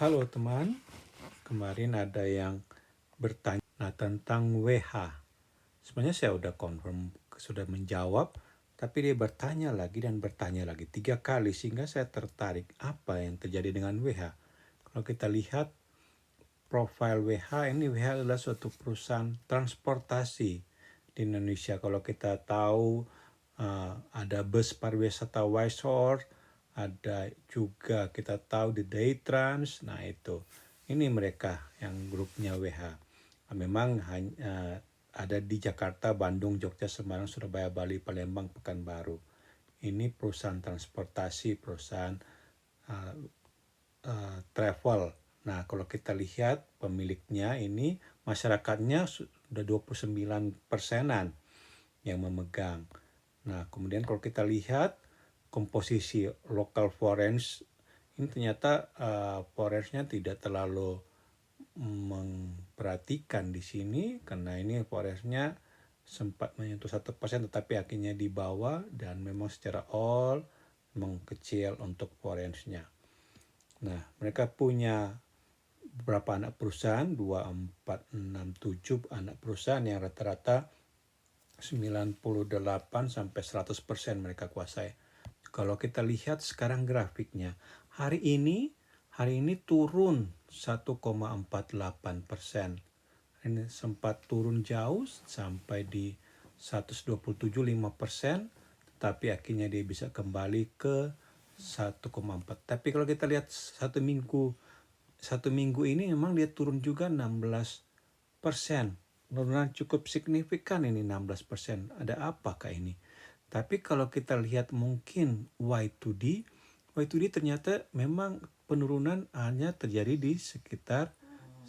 Halo teman, kemarin ada yang bertanya tentang WH. Sebenarnya saya udah confirm, sudah menjawab, tapi dia bertanya lagi dan bertanya lagi 3 kali sehingga saya tertarik apa yang terjadi dengan WH. Kalau kita lihat profil WH, ini WH adalah suatu perusahaan transportasi di Indonesia. Kalau kita tahu ada bus pariwisata Wisehorse, ada juga kita tahu di Daytrans. Nah itu, ini mereka yang grupnya WH. Memang ada di Jakarta, Bandung, Jogja, Semarang, Surabaya, Bali, Palembang, Pekanbaru. Ini perusahaan transportasi, perusahaan travel. Nah, kalau kita lihat pemiliknya ini, masyarakatnya sudah 29%-an yang memegang. Nah, kemudian kalau kita lihat komposisi local foreign, ini ternyata foreign-nya tidak terlalu memperhatikan di sini karena ini foreign-nya sempat menyentuh 1%, tetapi akhirnya di bawah dan memang secara all memang kecil untuk foreign-nya. Nah, mereka punya berapa anak perusahaan? 2, 4, 6, 7 anak perusahaan yang rata-rata 98 sampai 100% mereka kuasai. Kalau kita lihat sekarang grafiknya, hari ini turun 1,48%. Ini sempat turun jauh sampai di 127,5%, tetapi akhirnya dia bisa kembali ke 1,4. Tapi kalau kita lihat satu minggu ini memang dia turun juga 16%. Penurunan cukup signifikan ini 16%. Ada apakah ini? Tapi kalau kita lihat mungkin Y2D ternyata memang penurunan hanya terjadi di sekitar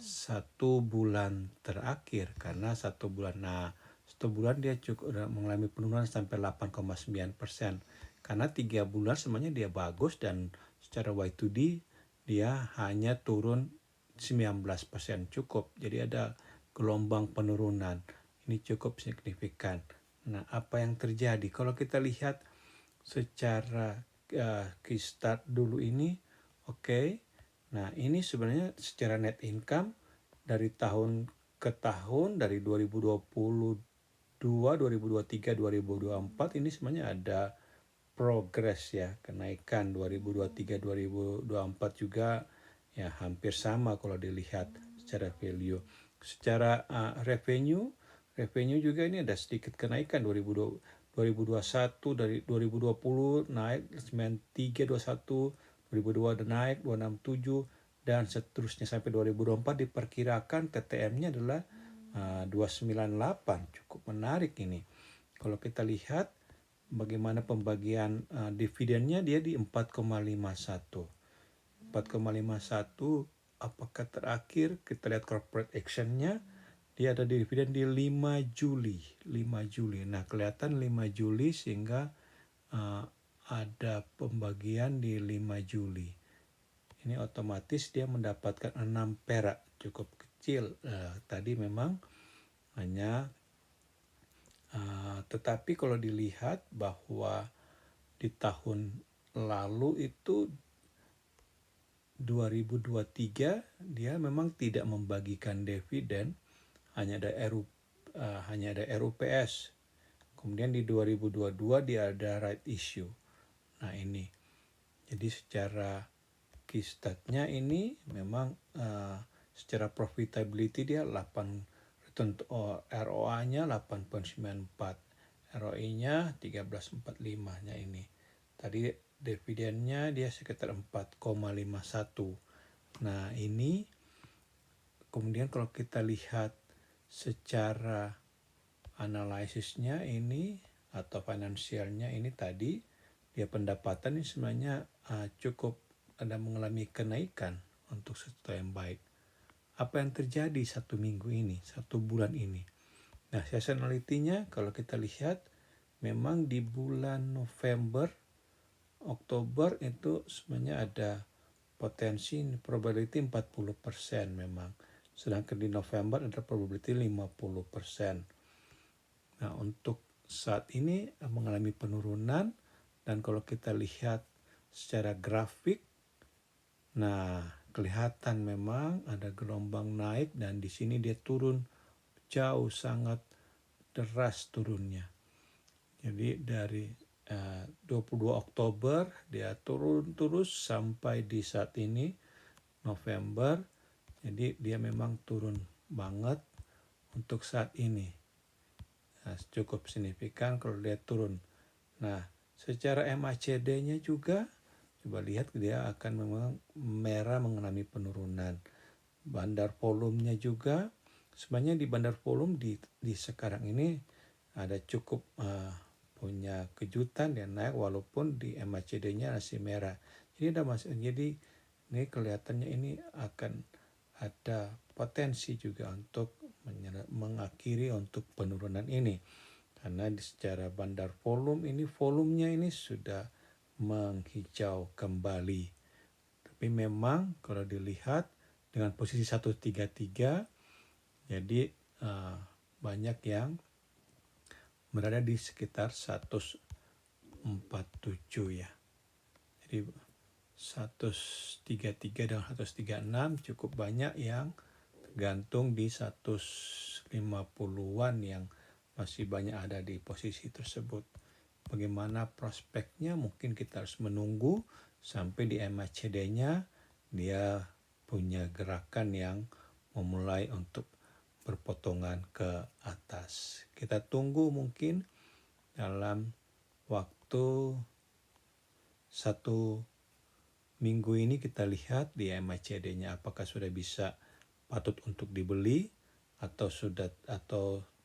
1 bulan terakhir, karena 1 bulan. Nah, 1 bulan dia cukup mengalami penurunan sampai 8,9%. Karena 3 bulan semuanya dia bagus dan secara Y2D dia hanya turun 19%, cukup. Jadi ada gelombang penurunan. Ini cukup signifikan. Nah, apa yang terjadi? Kalau kita lihat secara key start dulu ini, oke. Nah, ini sebenarnya secara net income dari tahun ke tahun, dari 2022, 2023, 2024 ini sebenarnya ada progres ya, kenaikan 2023, 2024 juga ya hampir sama kalau dilihat secara value. Secara revenue juga ini ada sedikit kenaikan. 2021 dari 2020 naik 93, 21, 2002 ada naik 267 dan seterusnya sampai 2024 diperkirakan TTM-nya adalah 298. Cukup menarik ini. Kalau kita lihat bagaimana pembagian dividennya, dia di 4,51. 4,51, apakah terakhir kita lihat corporate action-nya, dia ada dividen di 5 Juli. Nah, kelihatan 5 Juli sehingga ada pembagian di 5 Juli. Ini otomatis dia mendapatkan 6 perak, cukup kecil. Tadi memang hanya tetapi kalau dilihat bahwa di tahun lalu itu 2023 dia memang tidak membagikan dividen, hanya ada RUPS. Kemudian di 2022 dia ada right issue. Nah ini, jadi secara key stat-nya ini memang secara profitability dia 8, return ROA-nya 8,94, ROE-nya 13,45-nya ini. Tadi dividennya dia sekitar 4,51. Nah ini kemudian kalau kita lihat secara analisisnya ini atau finansialnya ini tadi, dia pendapatan ini sebenarnya cukup ada mengalami kenaikan untuk sesuatu yang baik. Apa yang terjadi 1 minggu ini, 1 bulan ini? Nah, seasonality-nya kalau kita lihat memang di bulan November, Oktober itu sebenarnya ada potensi probability 40% memang. Sedangkan di November ada probability 50%. Nah, untuk saat ini mengalami penurunan, dan kalau kita lihat secara grafik, nah kelihatan memang ada gelombang naik dan di sini dia turun jauh, sangat deras turunnya. Jadi dari 22 Oktober dia turun terus sampai di saat ini November. Jadi dia memang turun banget untuk saat ini. Nah, cukup signifikan kalau dia turun. Nah, secara MACD-nya juga coba lihat dia akan memang merah mengalami penurunan. Bandar volumenya juga sebenarnya di bandar volume di sekarang ini ada cukup punya kejutan dan naik walaupun di MACD-nya masih merah. Jadi ini kelihatannya ini akan ada potensi juga untuk mengakhiri untuk penurunan ini. Karena secara bandar volumenya ini sudah menghijau kembali. Tapi memang kalau dilihat dengan posisi 133, jadi banyak yang berada di sekitar 147 ya. Jadi 133 dan 136 cukup banyak yang tergantung di 150-an yang masih banyak ada di posisi tersebut. Bagaimana prospeknya mungkin kita harus menunggu sampai di MACD-nya dia punya gerakan yang memulai untuk berpotongan ke atas. Kita tunggu mungkin dalam waktu 1 minggu ini kita lihat di MACD-nya apakah sudah bisa patut untuk dibeli atau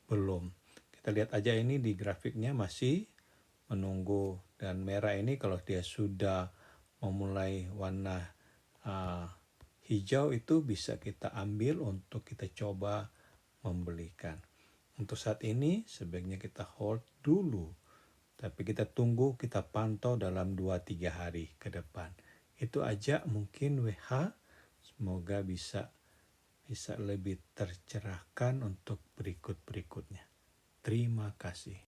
belum. Kita lihat aja ini di grafiknya masih menunggu, dan merah ini kalau dia sudah memulai warna hijau itu bisa kita ambil untuk kita coba membelikan. Untuk saat ini sebaiknya kita hold dulu, tapi kita tunggu, kita pantau dalam 2-3 hari ke depan. Itu aja mungkin WH, semoga bisa lebih tercerahkan untuk berikut-berikutnya. Terima kasih.